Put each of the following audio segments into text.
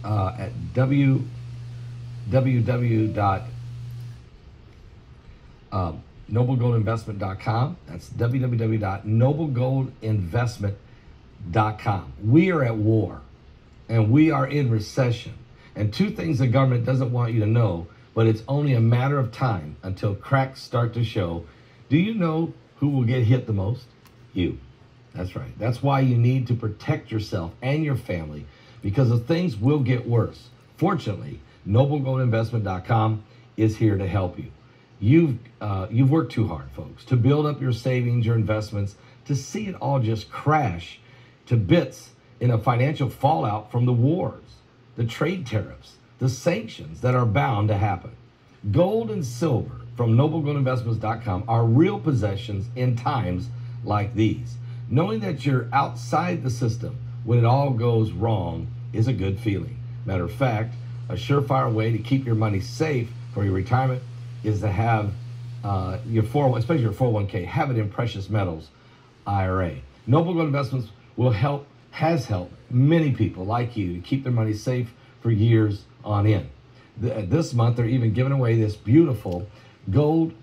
at www.noblegoldinvestment.com. That's www.noblegoldinvestment.com. We are at war and we are in recession. And two things the government doesn't want you to know, but it's only a matter of time until cracks start to show. Do you know who will get hit the most? You. That's right. That's why you need to protect yourself and your family, because the things will get worse. Fortunately, noblegoldinvestment.com is here to help you. You've worked too hard, folks, to build up your savings, your investments, to see it all just crash to bits in a financial fallout from the wars, the trade tariffs, the sanctions that are bound to happen. Gold and silver from noblegoldinvestments.com are real possessions in times like these. Knowing that you're outside the system when it all goes wrong is a good feeling. Matter of fact, a surefire way to keep your money safe for your retirement is to have your 401, especially your 401k, have it in precious metals IRA. Noble Gold Investments has helped many people like you to keep their money safe for years on end. This month, they're even giving away this beautiful Gold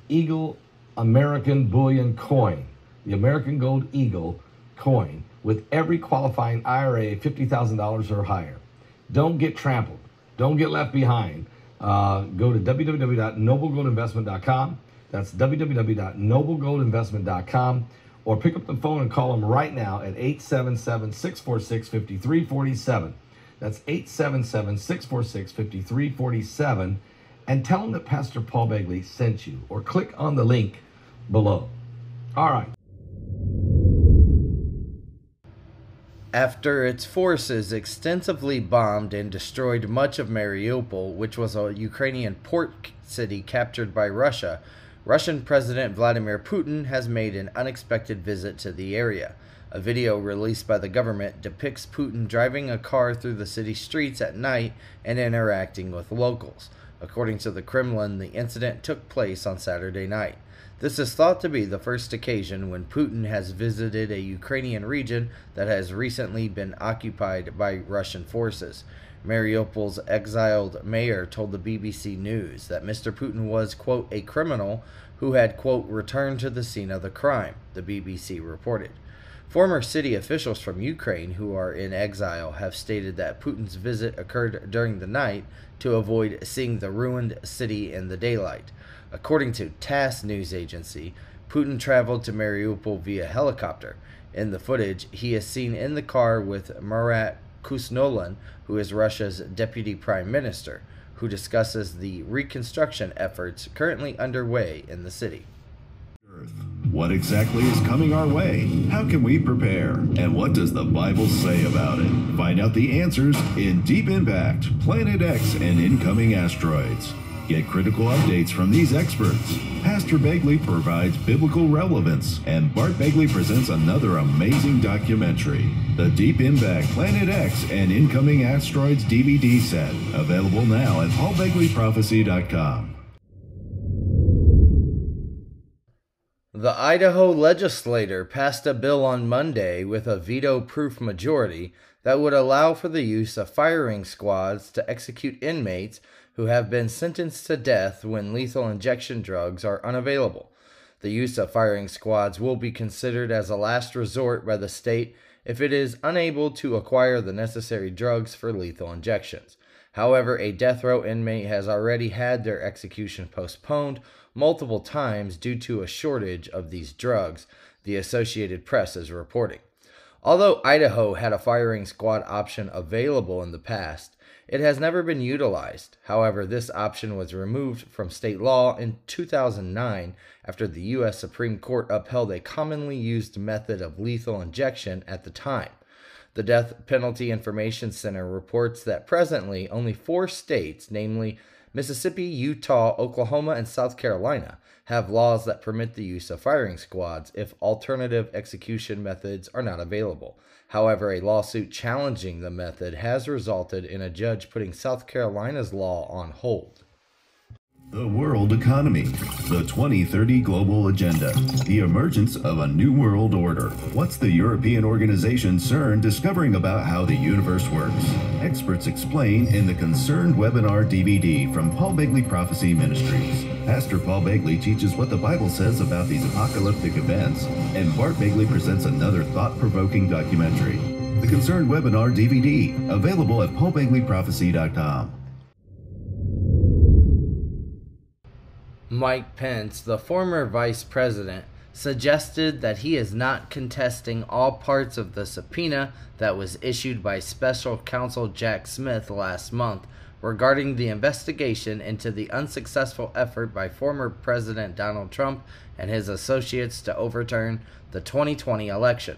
Eagle American Bullion coin, the American Gold Eagle coin, with every qualifying IRA $50,000 or higher. Don't get trampled. Don't get left behind. Go to www.noblegoldinvestment.com. That's www.noblegoldinvestment.com. Or pick up the phone and call them right now at 877-646-5347. That's 877-646-5347. And tell them that Pastor Paul Begley sent you. Or click on the link below. All right. After its forces extensively bombed and destroyed much of Mariupol, which was a Ukrainian port city captured by Russia, Russian President Vladimir Putin has made an unexpected visit to the area. A video released by the government depicts Putin driving a car through the city streets at night and interacting with locals. According to the Kremlin, the incident took place on Saturday night. This is thought to be the first occasion when Putin has visited a Ukrainian region that has recently been occupied by Russian forces. Mariupol's exiled mayor told the BBC News that Mr. Putin was, quote, a criminal who had, quote, returned to the scene of the crime, the BBC reported. Former city officials from Ukraine who are in exile have stated that Putin's visit occurred during the night to avoid seeing the ruined city in the daylight. According to TASS news agency, Putin traveled to Mariupol via helicopter. In the footage, he is seen in the car with Marat Kusnolan, who is Russia's deputy prime minister, who discusses the reconstruction efforts currently underway in the city. What exactly is coming our way? How can we prepare? And what does the Bible say about it? Find out the answers in Deep Impact, Planet X, and Incoming Asteroids. Get critical updates from these experts. Pastor Begley provides biblical relevance, and Bart Begley presents another amazing documentary, the Deep Impact, Planet X, and Incoming Asteroids DVD set, available now at paulbegleyprophecy.com. The Idaho legislature passed a bill on Monday with a veto-proof majority that would allow for the use of firing squads to execute inmates who have been sentenced to death when lethal injection drugs are unavailable. The use of firing squads will be considered as a last resort by the state if it is unable to acquire the necessary drugs for lethal injections. However, a death row inmate has already had their execution postponed multiple times due to a shortage of these drugs, the Associated Press is reporting. Although Idaho had a firing squad option available in the past, it has never been utilized. However, this option was removed from state law in 2009 after the U.S. Supreme Court upheld a commonly used method of lethal injection at the time. The Death Penalty Information Center reports that presently only 4 states, namely Mississippi, Utah, Oklahoma, and South Carolina, have laws that permit the use of firing squads if alternative execution methods are not available. However, a lawsuit challenging the method has resulted in a judge putting South Carolina's law on hold. The world economy, the 2030 global agenda, the emergence of a new world order. What's the European organization CERN discovering about how the universe works? Experts explain in the Concerned webinar DVD from Paul Begley Prophecy Ministries. Pastor Paul Begley teaches what the Bible says about these apocalyptic events, and Bart Begley presents another thought-provoking documentary. The Concerned webinar DVD, available at paulbegleyprophecy.com. Mike Pence, the former vice president, suggested that he is not contesting all parts of the subpoena that was issued by special counsel Jack Smith last month regarding the investigation into the unsuccessful effort by former President Donald Trump and his associates to overturn the 2020 election.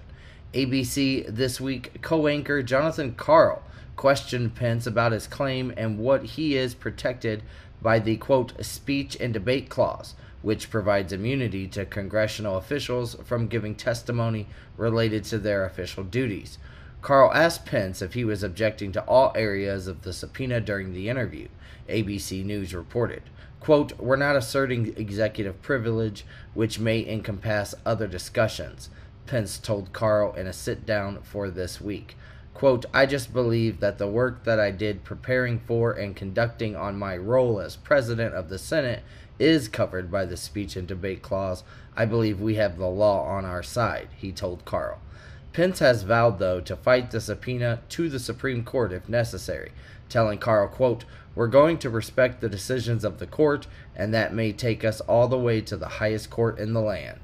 ABC This Week co-anchor Jonathan Karl questioned Pence about his claim and what he is protected by the, quote, speech and debate clause, which provides immunity to congressional officials from giving testimony related to their official duties. Karl asked Pence if he was objecting to all areas of the subpoena during the interview. ABC News reported, quote, we're not asserting executive privilege, which may encompass other discussions, Pence told Karl in a sit-down for This Week. Quote, I just believe that the work that I did preparing for and conducting on my role as president of the Senate is covered by the speech and debate clause. I believe we have the law on our side, he told Karl. Pence has vowed, though, to fight the subpoena to the Supreme Court if necessary, telling Karl, quote, we're going to respect the decisions of the court, and that may take us all the way to the highest court in the land.